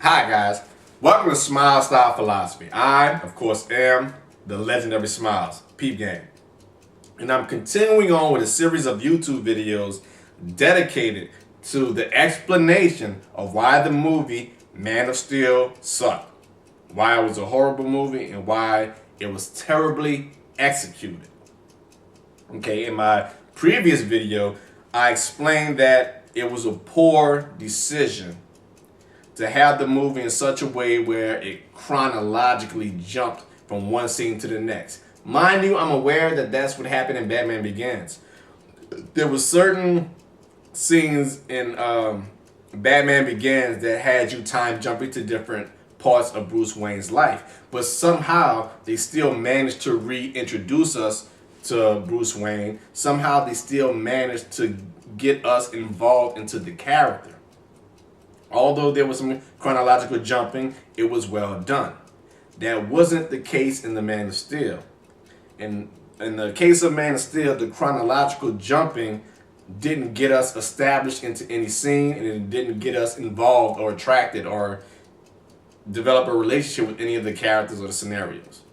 Hi guys, welcome to Smile Style Philosophy. I, of course, am the Legendary SMYLZ, Peep Game. And I'm continuing on with a series of YouTube videos dedicated to the explanation of why the movie Man of Steel sucked. Why it was a horrible movie and why it was terribly executed. Okay, in my previous video, I explained that it was a poor decision to have the movie in such a way where it chronologically jumped from one scene to the next. Mind you, I'm aware that that's what happened in Batman Begins. There were certain scenes in Batman Begins that had you time jumping to different parts of Bruce Wayne's life, but somehow they still managed to reintroduce us to Bruce Wayne. Somehow they still managed to get us involved into the character. Although there was some chronological jumping, it was well done. That wasn't the case in the Man of Steel. In the case of Man of Steel, the chronological jumping didn't get us established into any scene, and it didn't get us involved or attracted or develop a relationship with any of the characters or the scenarios.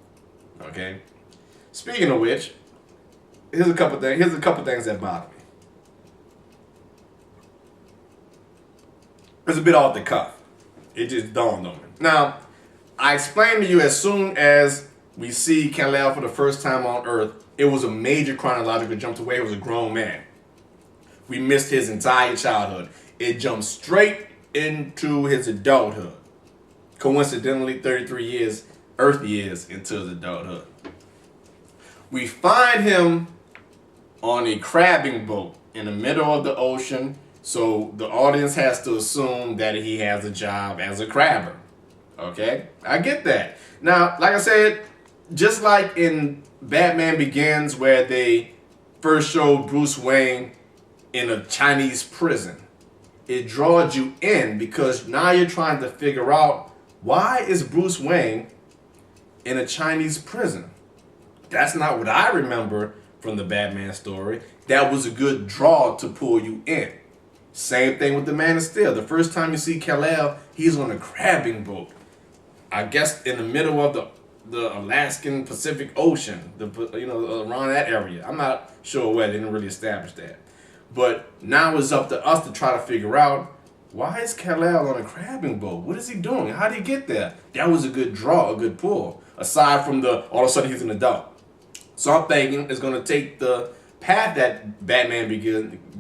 Okay? Speaking of which, here's a couple things that bother me. It's a bit off the cuff. It just dawned on me. Now, I explained to you as soon as we see Kal'El for the first time on Earth, it was a major chronological jump to where he was a grown man. We missed his entire childhood. It jumped straight into his adulthood. Coincidentally, 33 years, Earth years into his adulthood. We find him on a crabbing boat in the middle of the ocean. So the audience has to assume that he has a job as a crabber. Okay? I get that. Now, like I said, just like in Batman Begins where they first showed Bruce Wayne in a Chinese prison, it draws you in because now you're trying to figure out, why is Bruce Wayne in a Chinese prison? That's not what I remember from the Batman story. That was a good draw to pull you in. Same thing with the Man of Steel. The first time you see Kal'El, he's on a crabbing boat. I guess in the middle of the Alaskan Pacific Ocean, around that area. I'm not sure where, they didn't really establish that. But now it's up to us to try to figure out, why is Kal'El on a crabbing boat? What is he doing? How did he get there? That was a good draw, a good pull. Aside from all of a sudden he's an adult. So I'm thinking it's going to take the path that Batman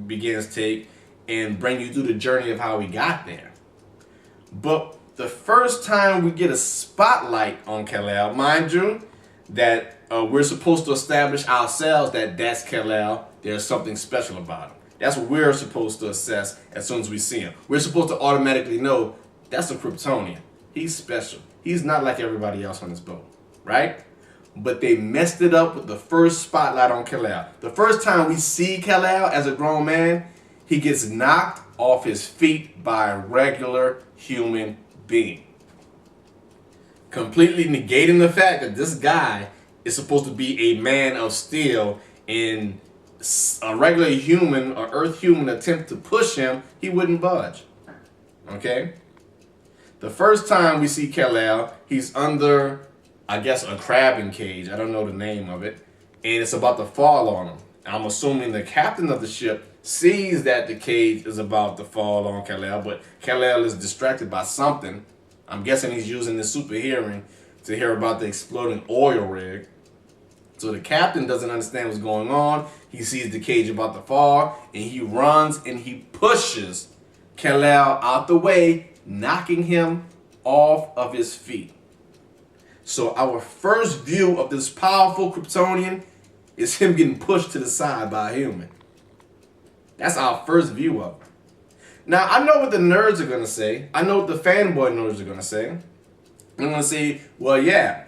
Begins take and bring you through the journey of how we got there. But the first time we get a spotlight on Kal'El, mind you, that we're supposed to establish ourselves that that's Kal'El, there's something special about him. That's what we're supposed to assess as soon as we see him. We're supposed to automatically know that's a Kryptonian. He's special. He's not like everybody else on this boat, right? But they messed it up with the first spotlight on Kal'El. The first time we see Kal'El as a grown man, he gets knocked off his feet by a regular human being. Completely negating the fact that this guy is supposed to be a man of steel, and a regular human or Earth human attempt to push him, he wouldn't budge. Okay? The first time we see Kal'El, he's under, I guess, a crabbing cage. I don't know the name of it. And it's about to fall on him. I'm assuming the captain of the ship sees that the cage is about to fall on Kal'El, but Kal'El is distracted by something. I'm guessing he's using the super hearing to hear about the exploding oil rig. So the captain doesn't understand what's going on. He sees the cage about to fall, and he runs and he pushes Kal'El out the way, knocking him off of his feet. So our first view of this powerful Kryptonian is him getting pushed to the side by a human. That's our first view of him. Now, I know what the nerds are going to say. I know what the fanboy nerds are going to say. They're going to say, well, yeah,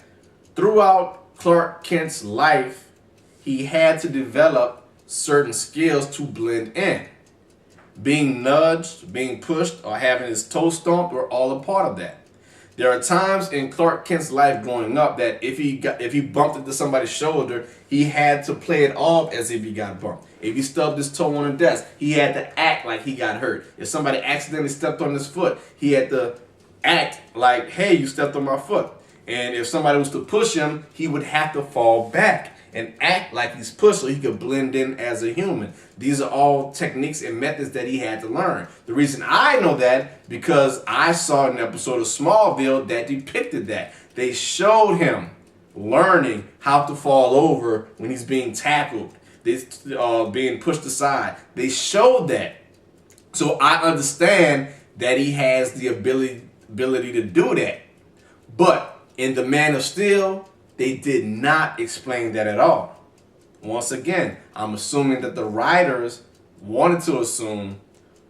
throughout Clark Kent's life, he had to develop certain skills to blend in. Being nudged, being pushed, or having his toe stomped were all a part of that. There are times in Clark Kent's life growing up that if he bumped into somebody's shoulder, he had to play it off as if he got bumped. If he stubbed his toe on a desk, he had to act like he got hurt. If somebody accidentally stepped on his foot, he had to act like, hey, you stepped on my foot. And if somebody was to push him, he would have to fall back and act like he's pushed so he could blend in as a human. These are all techniques and methods that he had to learn. The reason I know that, because I saw an episode of Smallville that depicted that. They showed him learning how to fall over when he's being tackled, being pushed aside. They showed that. So I understand that he has the ability to do that. But in The Man of Steel, they did not explain that at all. Once again, I'm assuming that the writers wanted to assume,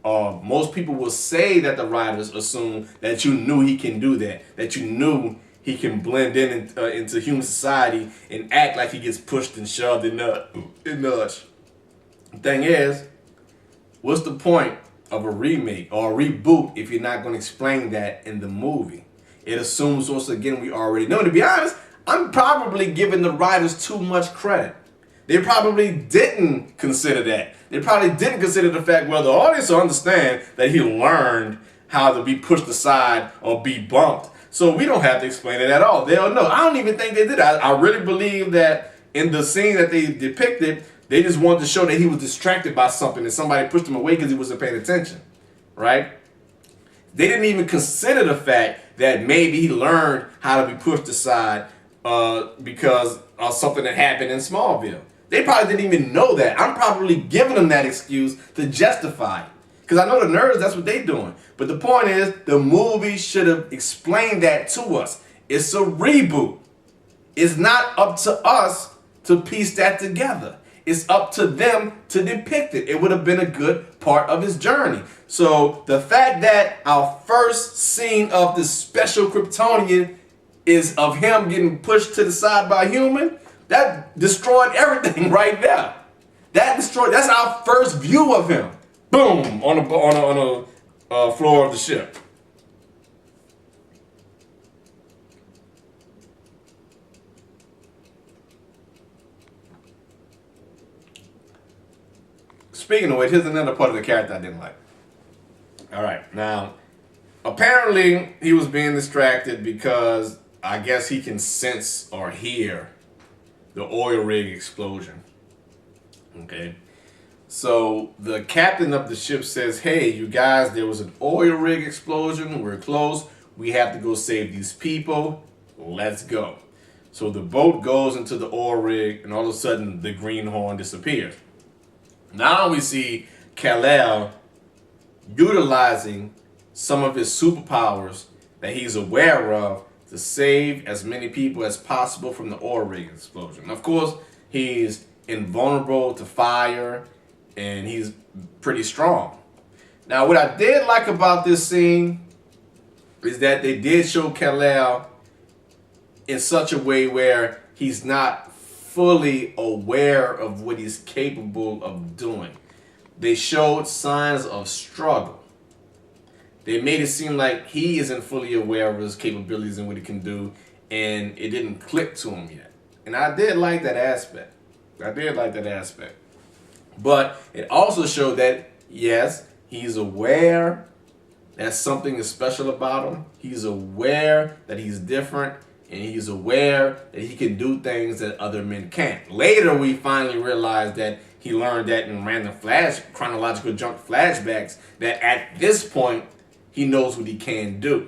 or most people will say that the writers assume that you knew he can do that you knew he can blend into human society and act like he gets pushed and shoved and nudged. The thing is, what's the point of a remake or a reboot if you're not going to explain that in the movie? It assumes, once again, we already know. To be honest, I'm probably giving the writers too much credit. They probably didn't consider that. They probably didn't consider the fact, well, the audience will understand that he learned how to be pushed aside or be bumped. So we don't have to explain it at all. They'll know. I don't even think they did. I really believe that in the scene that they depicted, they just wanted to show that he was distracted by something and somebody pushed him away because he wasn't paying attention, right? They didn't even consider the fact that maybe he learned how to be pushed aside because of something that happened in Smallville. They probably didn't even know that. I'm probably giving them that excuse to justify it. Because I know the nerds, that's what they're doing. But the point is, the movie should have explained that to us. It's a reboot. It's not up to us to piece that together. It's up to them to depict it. It would have been a good part of his journey. So the fact that our first scene of this special Kryptonian is of him getting pushed to the side by a human, that destroyed everything right there. That's our first view of him. Boom, on the floor of the ship. Speaking of which, here's another part of the character I didn't like. All right, now, apparently he was being distracted because I guess he can sense or hear the oil rig explosion. Okay. So the captain of the ship says, hey, you guys, there was an oil rig explosion. We're close. We have to go save these people. Let's go. So the boat goes into the oil rig, and all of a sudden the green horn disappears. Now we see Kal'El utilizing some of his superpowers that he's aware of to save as many people as possible from the oil rig explosion. Of course, he's invulnerable to fire, and he's pretty strong. Now, what I did like about this scene is that they did show Kal'El in such a way where he's not fully aware of what he's capable of doing. They showed signs of struggle. They made it seem like he isn't fully aware of his capabilities and what he can do, and it didn't click to him yet. And I did like that aspect. But it also showed that, yes, he's aware that something is special about him. He's aware that he's different, and he's aware that he can do things that other men can't. Later, we finally realized that he learned that in random chronological jump flashbacks, that at this point, he knows what he can do.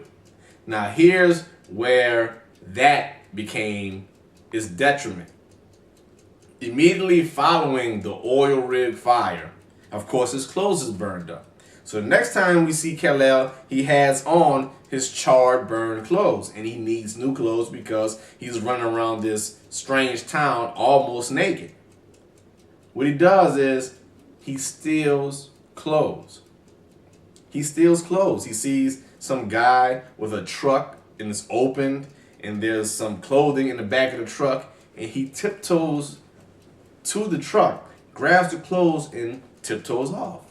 Now, here's where that became his detriment. Immediately following the oil rig fire, of course, his clothes is burned up. So next time we see Kal'El, he has on his charred, burned clothes, and he needs new clothes because he's running around this strange town almost naked. What he does is he steals clothes. He sees some guy with a truck, and it's opened, and there's some clothing in the back of the truck, and he tiptoes to the truck, grabs the clothes, and tiptoes off.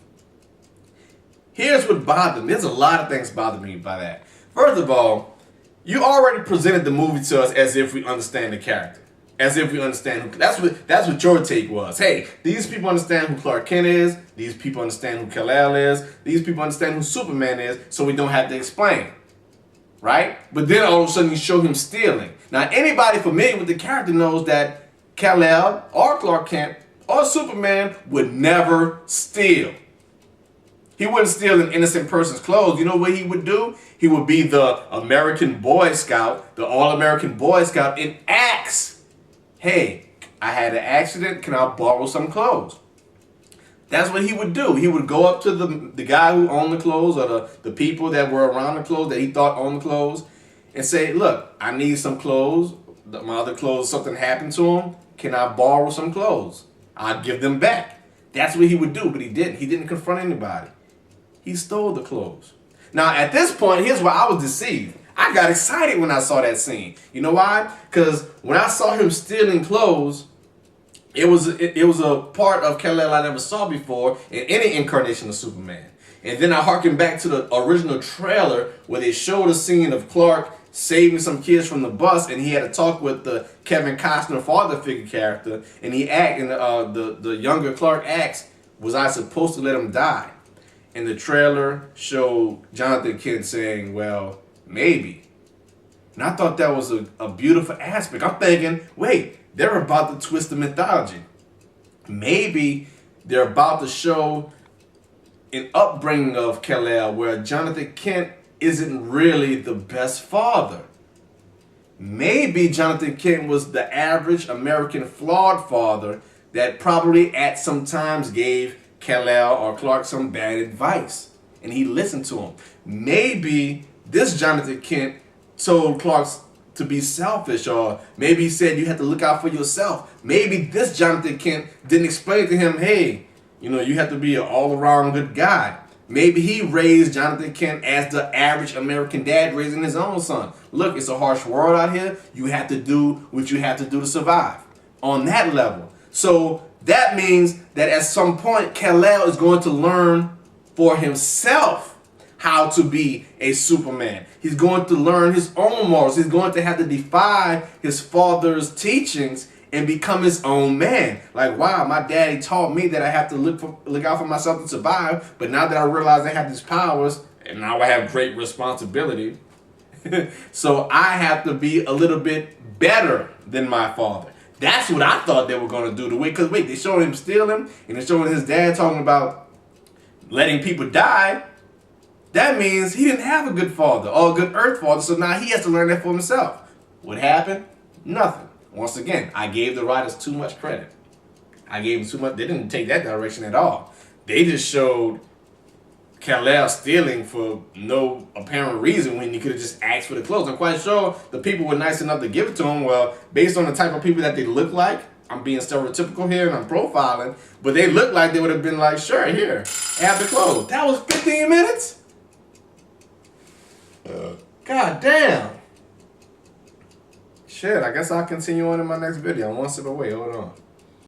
Here's what bothered me. There's a lot of things bother me by that. First of all, you already presented the movie to us as if we understand the character. As if we understand who, that's what your take was. Hey, these people understand who Clark Kent is, these people understand who Kal'El is, these people understand who Superman is, so we don't have to explain. right? But then all of a sudden you show him stealing. Now, anybody familiar with the character knows that Kal-El or Clark Kent or Superman would never steal. He wouldn't steal an innocent person's clothes. You know what he would do? He would be the American Boy Scout, the All-American Boy Scout, and ask, hey, I had an accident, can I borrow some clothes? That's what he would do. He would go up to the guy who owned the clothes, or the people that were around the clothes that he thought owned the clothes, and say, look, I need some clothes. My other clothes, something happened to them. Can I borrow some clothes? I'll give them back. That's what he would do, but he didn't. He didn't confront anybody. He stole the clothes. Now, at this point, here's where I was deceived. I got excited when I saw that scene. You know why? Because when I saw him stealing clothes, it was a part of Kal-El I never saw before in any incarnation of Superman. And then I harkened back to the original trailer where they showed a scene of Clark saving some kids from the bus, and he had a talk with the Kevin Costner father figure character, and the younger Clark asks, was I supposed to let him die? And the trailer showed Jonathan Kent saying, well, maybe. And I thought that was a beautiful aspect. I'm thinking, wait, they're about to twist the mythology. Maybe they're about to show an upbringing of Kal-El where Jonathan Kent isn't really the best father. Maybe Jonathan Kent was the average American flawed father that probably at some times gave Kal-El or Clark some bad advice, and he listened to him. Maybe this Jonathan Kent told Clark to be selfish, or maybe he said you have to look out for yourself. Maybe this Jonathan Kent didn't explain to him, hey, you have to be an all-around good guy. Maybe he raised Jonathan Kent as the average American dad raising his own son. Look, it's a harsh world out here. You have to do what you have to do to survive. On that level. So that means that at some point, Kal-El is going to learn for himself how to be a Superman. He's going to learn his own morals. He's going to have to defy his father's teachings and become his own man. Like, wow, my daddy taught me that I have to look out for myself to survive, but now that I realize I have these powers, and now I have great responsibility, so I have to be a little bit better than my father. That's what I thought they were going to do. Because wait, they showed him stealing, and they showed his dad talking about letting people die. That means he didn't have a good father or a good earth father, so now he has to learn that for himself. What happened? Nothing. Once again, I gave the writers too much credit. I gave them too much. They didn't take that direction at all. They just showed Kal-El stealing for no apparent reason when he could have just asked for the clothes. I'm quite sure the people were nice enough to give it to him. Well, based on the type of people that they look like, I'm being stereotypical here and I'm profiling, but they look like they would have been like, sure, here, have the clothes. That was 15 minutes? God damn. Shit, I guess I'll continue on in my next video. I'm one step away. Hold on.